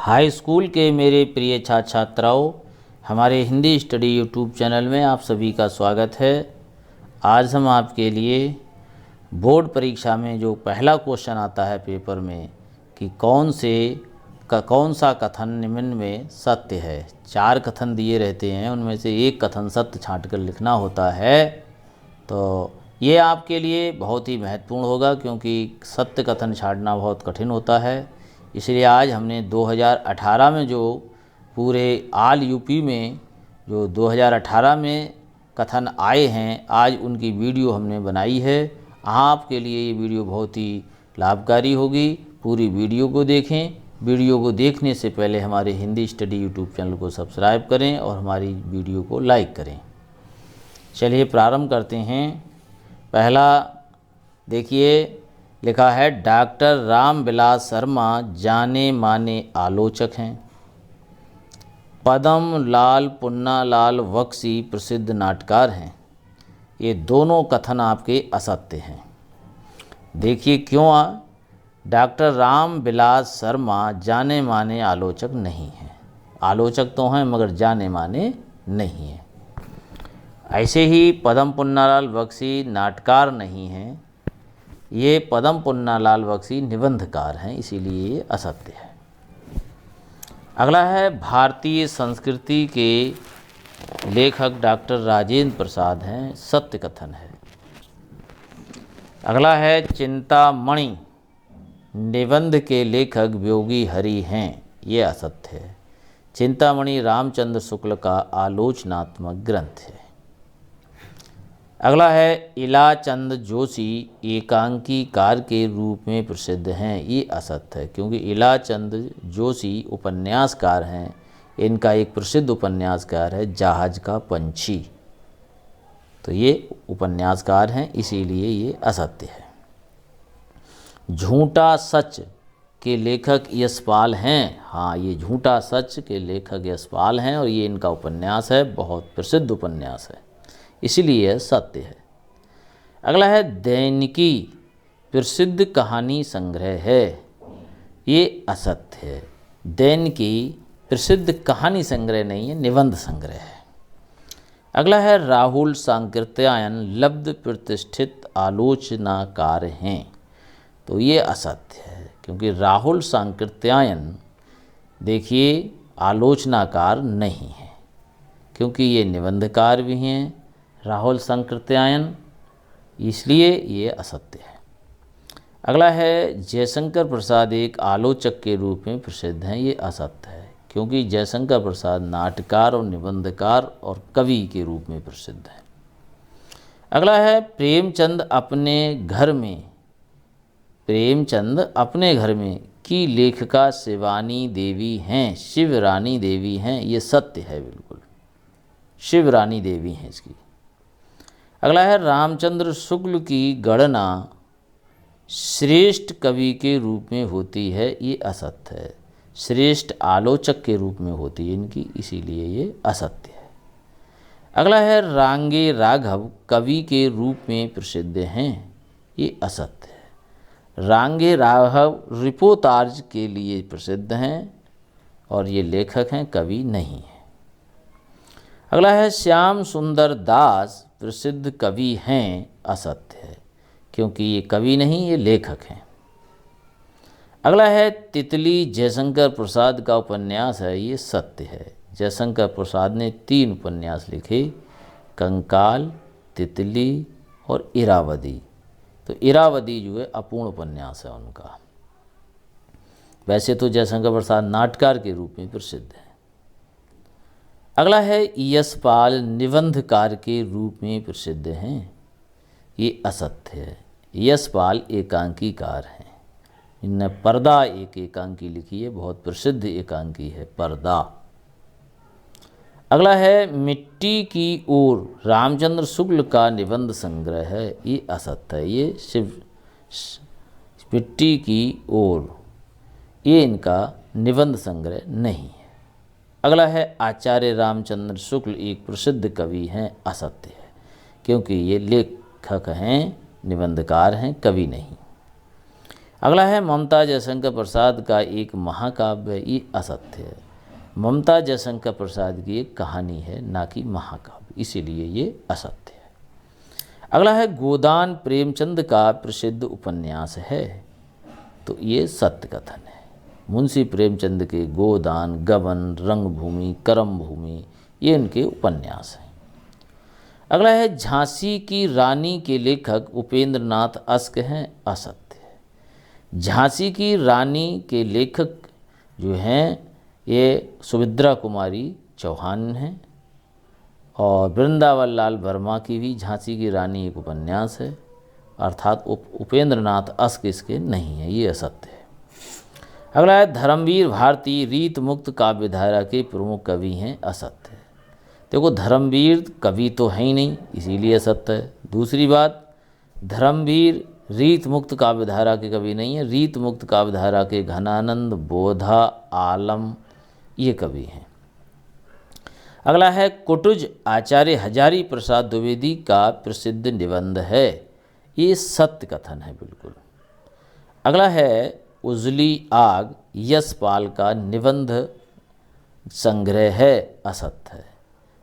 High school के मेरे प्रिय छात्र छात्राओं, हमारे हिंदी स्टडी यूट्यूब चैनल में आप सभी का स्वागत है। आज हम आपके लिए बोर्ड परीक्षा में जो पहला क्वेश्चन आता है पेपर में कि कौन सा कथन निम्न में सत्य है। 4 कथन दिए रहते हैं, उनमें से एक कथन सत्य छांट कर लिखना होता है। तो ये आपके लिए बहुत ही महत्वपूर्ण होगा, क्योंकि सत्य कथन छांटना बहुत कठिन होता है। इसलिए आज हमने 2018 में जो पूरे ऑल यूपी में जो 2018 में कथन आए हैं, आज उनकी वीडियो हमने बनाई है। आपके लिए ये वीडियो बहुत ही लाभकारी होगी। पूरी वीडियो को देखें। वीडियो को देखने से पहले हमारे हिंदी स्टडी यूट्यूब चैनल को सब्सक्राइब करें और हमारी वीडियो को लाइक करें। चलिए प्रारंभ करते हैं। पहला देखिए, लिखा है डॉक्टर रामविलास शर्मा जाने माने आलोचक हैं। पद्म लाल पुन्नालाल बख्शी प्रसिद्ध नाटककार हैं। ये दोनों कथन आपके असत्य हैं। देखिए क्यों। डॉक्टर रामविलास शर्मा जाने माने आलोचक नहीं हैं। आलोचक तो हैं मगर जाने माने नहीं हैं। ऐसे ही पद्म पुन्नालाल बख्शी नाटककार नहीं हैं। ये पद्म पुन्नालाल बख्शी निबंधकार हैं, इसीलिए ये असत्य है। अगला है भारतीय संस्कृति के लेखक डॉक्टर राजेंद्र प्रसाद हैं, सत्य कथन है। अगला है चिंतामणि निबंध के लेखक योगी हरि हैं, ये असत्य है। चिंतामणि रामचंद्र शुक्ल का आलोचनात्मक ग्रंथ है। अगला है इलाचंद जोशी एकांकीकार के रूप में प्रसिद्ध हैं, ये असत्य है, क्योंकि इलाचंद जोशी उपन्यासकार हैं। इनका एक प्रसिद्ध उपन्यासकार है जहाज का पंछी, तो ये उपन्यासकार हैं, इसीलिए ये असत्य है। झूठा सच के लेखक यशपाल हैं। हाँ, ये झूठा सच के लेखक यशपाल हैं और ये इनका उपन्यास है, बहुत प्रसिद्ध उपन्यास है, इसलिए यह सत्य है। अगला है दैनिकी प्रसिद्ध कहानी संग्रह है, ये असत्य है। दैनिकी प्रसिद्ध कहानी संग्रह नहीं है, निबंध संग्रह है। अगला है राहुल सांकृत्यायन लब्ध प्रतिष्ठित आलोचनाकार हैं, तो ये असत्य है, क्योंकि राहुल सांकृत्यायन देखिए आलोचनाकार नहीं है, क्योंकि ये निबंधकार भी हैं राहुल सांकृत्यायन, इसलिए ये असत्य है। अगला है जयशंकर प्रसाद एक आलोचक के रूप में प्रसिद्ध हैं, ये असत्य है, क्योंकि जयशंकर प्रसाद नाटककार और निबंधकार और कवि के रूप में प्रसिद्ध हैं। अगला है प्रेमचंद अपने घर में की लेखिका शिवानी देवी हैं, शिवरानी देवी हैं, ये सत्य है, बिल्कुल शिवरानी देवी हैं इसकी। अगला है रामचंद्र शुक्ल की गणना श्रेष्ठ कवि के रूप में होती है, ये असत्य है। श्रेष्ठ आलोचक के रूप में होती है इनकी, इसीलिए ये असत्य है। अगला है रांगे राघव कवि के रूप में प्रसिद्ध हैं, ये असत्य है। रांगे राघव रिपोर्टाज के लिए प्रसिद्ध हैं और ये लेखक हैं, कवि नहीं है। अगला है श्याम सुंदर दास प्रसिद्ध कवि हैं, असत्य है, क्योंकि ये कवि नहीं, ये लेखक हैं। अगला है तितली जयशंकर प्रसाद का उपन्यास है, ये सत्य है। जयशंकर प्रसाद ने 3 उपन्यास लिखे, कंकाल, तितली और इरावदी। तो इरावदी जो है अपूर्ण उपन्यास है उनका। वैसे तो जयशंकर प्रसाद नाटककार के रूप में प्रसिद्ध है। अगला है यशपाल निबंधकार के रूप में प्रसिद्ध हैं, ये असत्य है। यशपाल एकांकीकार हैं, इनने पर्दा एक एकांकी लिखी है, बहुत प्रसिद्ध एकांकी है पर्दा। अगला है मिट्टी की ओर रामचंद्र शुक्ल का निबंध संग्रह है, ये असत्य है। ये मिट्टी की ओर ये इनका निबंध संग्रह नहीं है। अगला है आचार्य रामचंद्र शुक्ल एक प्रसिद्ध कवि हैं, असत्य है, क्योंकि ये लेखक हैं, निबंधकार हैं, कवि नहीं। अगला है ममता जयशंकर प्रसाद का एक महाकाव्य है, ये असत्य है। ममता जयशंकर प्रसाद की एक कहानी है, ना कि महाकाव्य, इसीलिए ये असत्य है। अगला है गोदान प्रेमचंद का प्रसिद्ध उपन्यास है, तो ये सत्य कथन है। मुंशी प्रेमचंद के गोदान, गबन, रंगभूमि, करमभूमि ये इनके उपन्यास हैं। अगला है झांसी की रानी के लेखक उपेंद्र नाथ अश्क हैं, असत्य है। झांसी की रानी के लेखक जो हैं ये सुभद्रा कुमारी चौहान हैं, और वृंदावन लाल वर्मा की भी झांसी की रानी एक उपन्यास है, अर्थात उपेंद्र नाथ अश्क इसके नहीं है, ये असत्य है। अगला है धर्मवीर भारती रीत मुक्त काव्यधारा के प्रमुख कवि हैं, असत्य है। देखो धर्मवीर कवि तो है ही नहीं, इसीलिए असत्य है। दूसरी बात, धर्मवीर रीत मुक्त काव्यधारा के कवि नहीं है, रीत मुक्त काव्यधारा के घनानंद, बोधा, आलम ये कवि हैं। अगला है कुटुज आचार्य हजारी प्रसाद द्विवेदी का प्रसिद्ध निबंध है, ये सत्य कथन है बिल्कुल। अगला है उजली आग यशपाल का निबंध संग्रह है, असत्य है।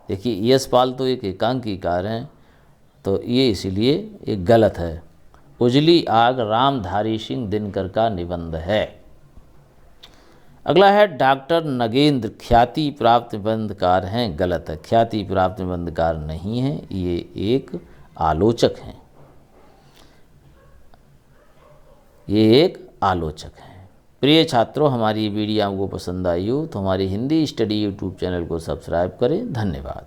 देखिए यशपाल तो एक एकांकीकार हैं, तो ये इसीलिए एक गलत है। उजली आग रामधारी सिंह दिनकर का निबंध है। अगला है डॉक्टर नगेंद्र ख्याति प्राप्त निबंधकार हैं, गलत है। ख्याति प्राप्त निबंधकार नहीं है, ये एक आलोचक हैं, ये एक आलोचक हैं। प्रिय छात्रों, हमारी वीडियो आपको पसंद आई हो तो हमारी हिंदी स्टडी यूट्यूब चैनल को सब्सक्राइब करें। धन्यवाद।